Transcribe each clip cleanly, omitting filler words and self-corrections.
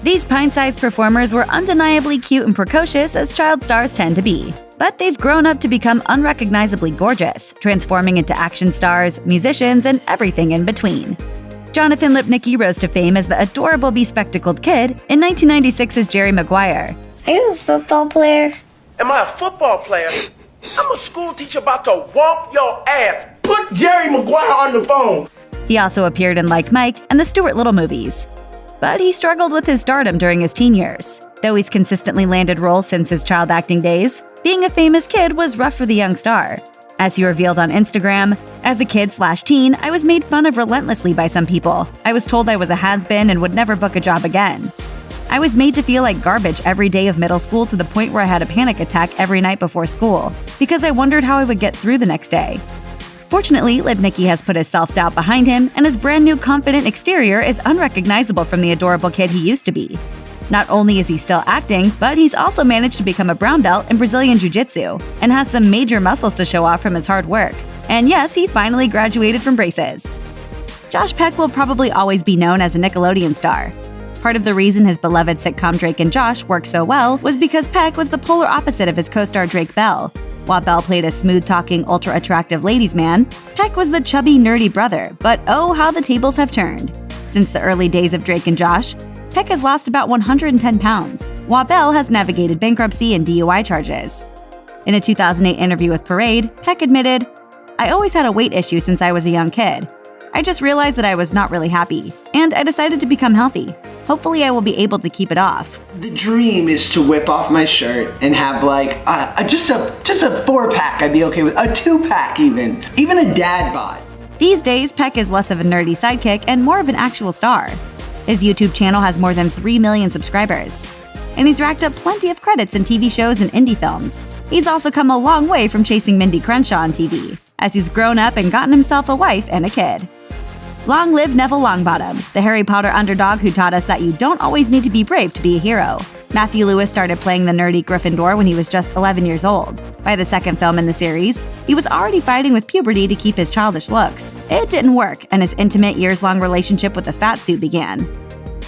These pint-sized performers were undeniably cute and precocious as child stars tend to be. But they've grown up to become unrecognizably gorgeous, transforming into action stars, musicians, and everything in between. Jonathan Lipnicki rose to fame as the adorable bespectacled kid in 1996's Jerry Maguire. Are you a football player? Am I a football player? I'm a school teacher about to whomp your ass. Put Jerry Maguire on the phone. He also appeared in Like Mike and the Stuart Little movies. But he struggled with his stardom during his teen years. Though he's consistently landed roles since his child acting days, being a famous kid was rough for the young star. As he revealed on Instagram, "As a kid/teen, I was made fun of relentlessly by some people. I was told I was a has-been and would never book a job again. I was made to feel like garbage every day of middle school to the point where I had a panic attack every night before school, because I wondered how I would get through the next day." Fortunately, Lipnicki has put his self-doubt behind him, and his brand new confident exterior is unrecognizable from the adorable kid he used to be. Not only is he still acting, but he's also managed to become a brown belt in Brazilian jiu-jitsu, and has some major muscles to show off from his hard work. And yes, he finally graduated from braces. Josh Peck will probably always be known as a Nickelodeon star. Part of the reason his beloved sitcom Drake and Josh worked so well was because Peck was the polar opposite of his co-star Drake Bell. While Bell played a smooth-talking, ultra-attractive ladies' man, Peck was the chubby, nerdy brother, but oh how the tables have turned. Since the early days of Drake and Josh, Peck has lost about 110 pounds, while Bell has navigated bankruptcy and DUI charges. In a 2008 interview with Parade, Peck admitted, "I always had a weight issue since I was a young kid. I just realized that I was not really happy, and I decided to become healthy. Hopefully I will be able to keep it off." The dream is to whip off my shirt and have like just a 4-pack I'd be okay with, a 2-pack even a dad bod. These days, Peck is less of a nerdy sidekick and more of an actual star. His YouTube channel has more than 3 million subscribers. And he's racked up plenty of credits in TV shows and indie films. He's also come a long way from chasing Mindy Crenshaw on TV, as he's grown up and gotten himself a wife and a kid. Long live Neville Longbottom, the Harry Potter underdog who taught us that you don't always need to be brave to be a hero. Matthew Lewis started playing the nerdy Gryffindor when he was just 11 years old. By the second film in the series, he was already fighting with puberty to keep his childish looks. It didn't work, and his intimate, years-long relationship with the fat suit began.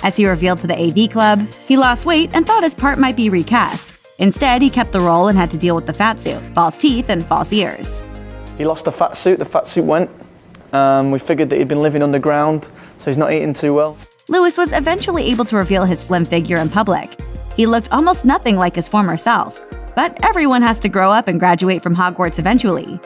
As he revealed to the AV Club, he lost weight and thought his part might be recast. Instead, he kept the role and had to deal with the fat suit, false teeth, and false ears. He lost the fat suit went. We figured that he'd been living underground, so he's not eating too well. Lewis was eventually able to reveal his slim figure in public. He looked almost nothing like his former self. But everyone has to grow up and graduate from Hogwarts eventually.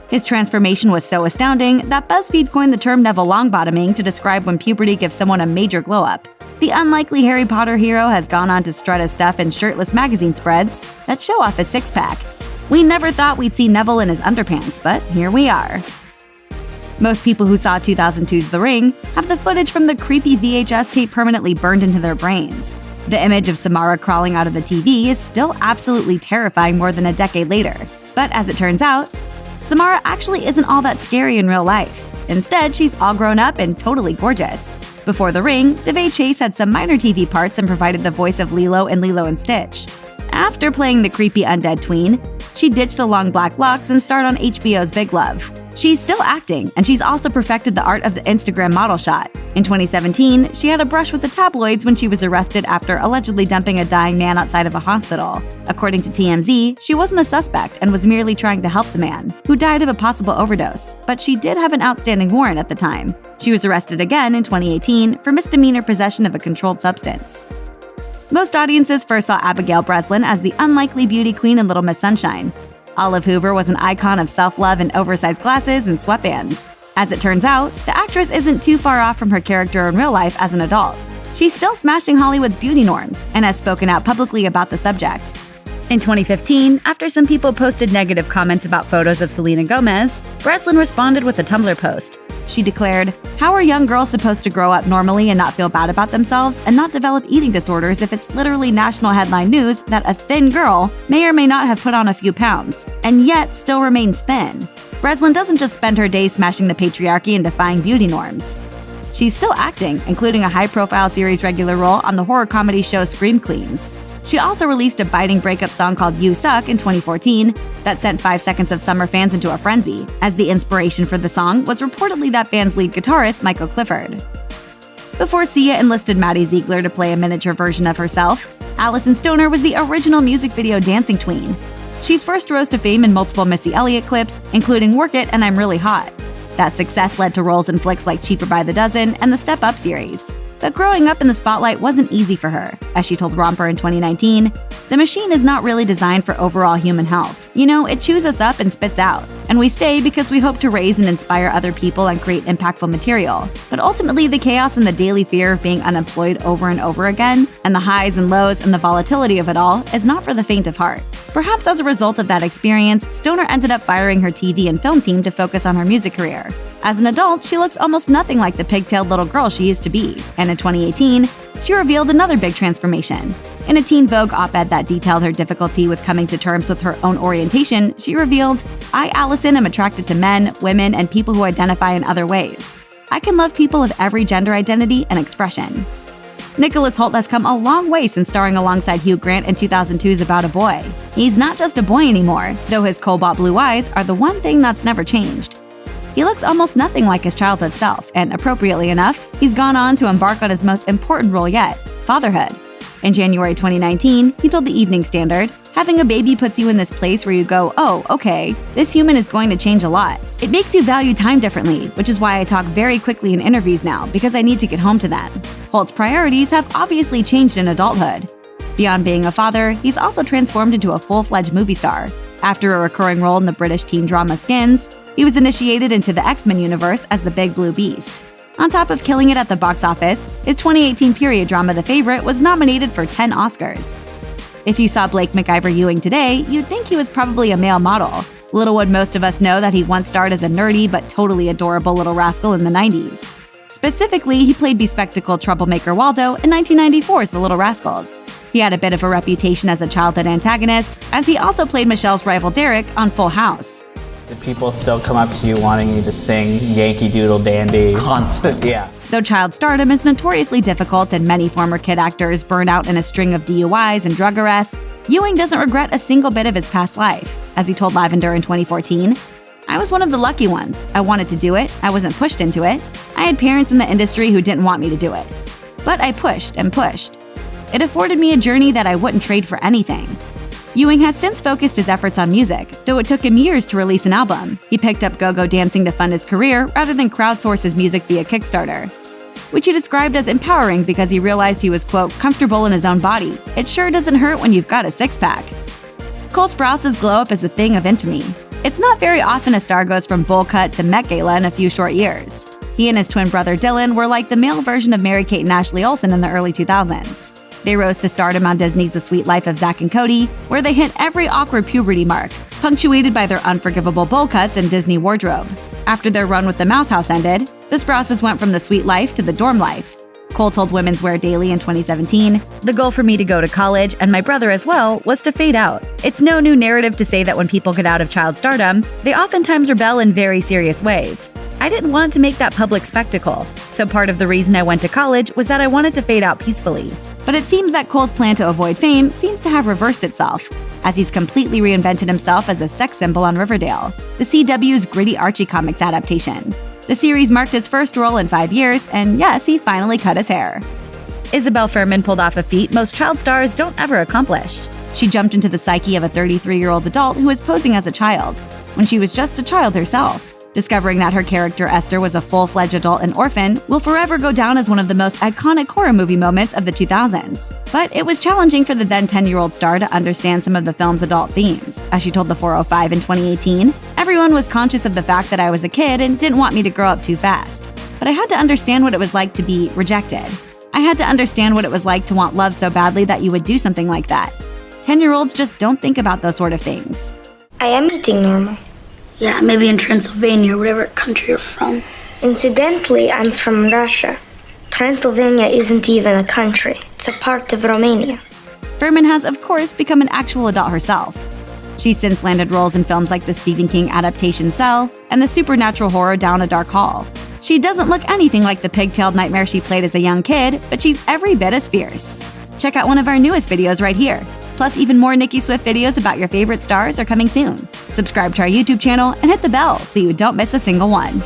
His transformation was so astounding that BuzzFeed coined the term Neville Longbottoming to describe when puberty gives someone a major glow-up. The unlikely Harry Potter hero has gone on to strut his stuff in shirtless magazine spreads that show off his six-pack. We never thought we'd see Neville in his underpants, but here we are. Most people who saw 2002's The Ring have the footage from the creepy VHS tape permanently burned into their brains. The image of Samara crawling out of the TV is still absolutely terrifying more than a decade later. But as it turns out, Samara actually isn't all that scary in real life. Instead, she's all grown up and totally gorgeous. Before The Ring, Daveigh Chase had some minor TV parts and provided the voice of Lilo in Lilo and Stitch. After playing the creepy undead tween, she ditched the long black locks and starred on HBO's Big Love. She's still acting, and she's also perfected the art of the Instagram model shot. In 2017, she had a brush with the tabloids when she was arrested after allegedly dumping a dying man outside of a hospital. According to TMZ, she wasn't a suspect and was merely trying to help the man, who died of a possible overdose, but she did have an outstanding warrant at the time. She was arrested again in 2018 for misdemeanor possession of a controlled substance. Most audiences first saw Abigail Breslin as the unlikely beauty queen in Little Miss Sunshine. Olive Hoover was an icon of self-love and oversized glasses and sweatbands. As it turns out, the actress isn't too far off from her character in real life as an adult. She's still smashing Hollywood's beauty norms and has spoken out publicly about the subject. In 2015, after some people posted negative comments about photos of Selena Gomez, Breslin responded with a Tumblr post. She declared, "How are young girls supposed to grow up normally and not feel bad about themselves and not develop eating disorders if it's literally national headline news that a thin girl may or may not have put on a few pounds, and yet still remains thin?" Breslin doesn't just spend her days smashing the patriarchy and defying beauty norms. She's still acting, including a high-profile series regular role on the horror comedy show Scream Queens. She also released a biting breakup song called You Suck in 2014 that sent 5 Seconds of Summer fans into a frenzy, as the inspiration for the song was reportedly that band's lead guitarist Michael Clifford. Before Sia enlisted Maddie Ziegler to play a miniature version of herself, Alyson Stoner was the original music video dancing tween. She first rose to fame in multiple Missy Elliott clips, including Work It and I'm Really Hot. That success led to roles in flicks like Cheaper by the Dozen and the Step Up series. But growing up in the spotlight wasn't easy for her. As she told Romper in 2019, "The machine is not really designed for overall human health. You know, it chews us up and spits out. And we stay because we hope to raise and inspire other people and create impactful material. But ultimately, the chaos and the daily fear of being unemployed over and over again, and the highs and lows and the volatility of it all, is not for the faint of heart." Perhaps as a result of that experience, Stoner ended up firing her TV and film team to focus on her music career. As an adult, she looks almost nothing like the pigtailed little girl she used to be, and in 2018, she revealed another big transformation. In a Teen Vogue op-ed that detailed her difficulty with coming to terms with her own orientation, she revealed, "I, Alyson, am attracted to men, women, and people who identify in other ways. I can love people of every gender identity and expression." Nicholas Hoult has come a long way since starring alongside Hugh Grant in 2002's About a Boy. He's not just a boy anymore, though his cobalt blue eyes are the one thing that's never changed. He looks almost nothing like his childhood self, and appropriately enough, he's gone on to embark on his most important role yet, fatherhood. In January 2019, he told the Evening Standard, "Having a baby puts you in this place where you go, oh, okay, this human is going to change a lot. It makes you value time differently, which is why I talk very quickly in interviews now, because I need to get home to them." Hoult's priorities have obviously changed in adulthood. Beyond being a father, he's also transformed into a full-fledged movie star. After a recurring role in the British teen drama Skins, he was initiated into the X-Men universe as the Big Blue Beast. On top of killing it at the box office, his 2018 period drama The Favorite was nominated for 10 Oscars. If you saw Blake McIver Ewing today, you'd think he was probably a male model. Little would most of us know that he once starred as a nerdy but totally adorable little rascal in the 90s. Specifically, he played bespectacled troublemaker Waldo in 1994's The Little Rascals. He had a bit of a reputation as a childhood antagonist, as he also played Michelle's rival Derek on Full House. Do people still come up to you wanting you to sing Yankee Doodle Dandy? Constant. Yeah. Though child stardom is notoriously difficult and many former kid actors burn out in a string of DUIs and drug arrests, Ewing doesn't regret a single bit of his past life. As he told Lavender in 2014, "I was one of the lucky ones. I wanted to do it. I wasn't pushed into it. I had parents in the industry who didn't want me to do it. But I pushed and pushed. It afforded me a journey that I wouldn't trade for anything." Ewing has since focused his efforts on music, though it took him years to release an album. He picked up go-go dancing to fund his career rather than crowdsource his music via Kickstarter, which he described as empowering because he realized he was, quote, comfortable in his own body. It sure doesn't hurt when you've got a six-pack. Cole Sprouse's glow-up is a thing of infamy. It's not very often a star goes from bowl cut to Met Gala in a few short years. He and his twin brother Dylan were like the male version of Mary-Kate and Ashley Olsen in the early 2000s. They rose to stardom on Disney's The Sweet Life of Zack and Cody, where they hit every awkward puberty mark, punctuated by their unforgivable bowl cuts and Disney wardrobe. After their run with the Mouse House ended, the Sprouses went from the sweet life to the dorm life. Cole told Women's Wear Daily in 2017, "The goal for me to go to college, and my brother as well, was to fade out. It's no new narrative to say that when people get out of child stardom, they oftentimes rebel in very serious ways. I didn't want to make that public spectacle, so part of the reason I went to college was that I wanted to fade out peacefully." But it seems that Cole's plan to avoid fame seems to have reversed itself, as he's completely reinvented himself as a sex symbol on Riverdale, the CW's gritty Archie comics adaptation. The series marked his first role in 5 years, and yes, he finally cut his hair. Isabelle Fuhrman pulled off a feat most child stars don't ever accomplish. She jumped into the psyche of a 33-year-old adult who was posing as a child, when she was just a child herself. Discovering that her character Esther was a full-fledged adult and orphan will forever go down as one of the most iconic horror movie moments of the 2000s. But it was challenging for the then 10-year-old star to understand some of the film's adult themes. As she told the 405 in 2018, "Everyone was conscious of the fact that I was a kid and didn't want me to grow up too fast. But I had to understand what it was like to be rejected. I had to understand what it was like to want love so badly that you would do something like that. 10-year-olds just don't think about those sort of things." I am eating normal. Yeah, maybe in Transylvania or whatever country you're from. Incidentally, I'm from Russia. Transylvania isn't even a country. It's a part of Romania. Fuhrman has, of course, become an actual adult herself. She's since landed roles in films like the Stephen King adaptation Cell and the supernatural horror Down a Dark Hall. She doesn't look anything like the pigtailed nightmare she played as a young kid, but she's every bit as fierce. Check out one of our newest videos right here. Plus, even more Nicki Swift videos about your favorite stars are coming soon. Subscribe to our YouTube channel and hit the bell so you don't miss a single one.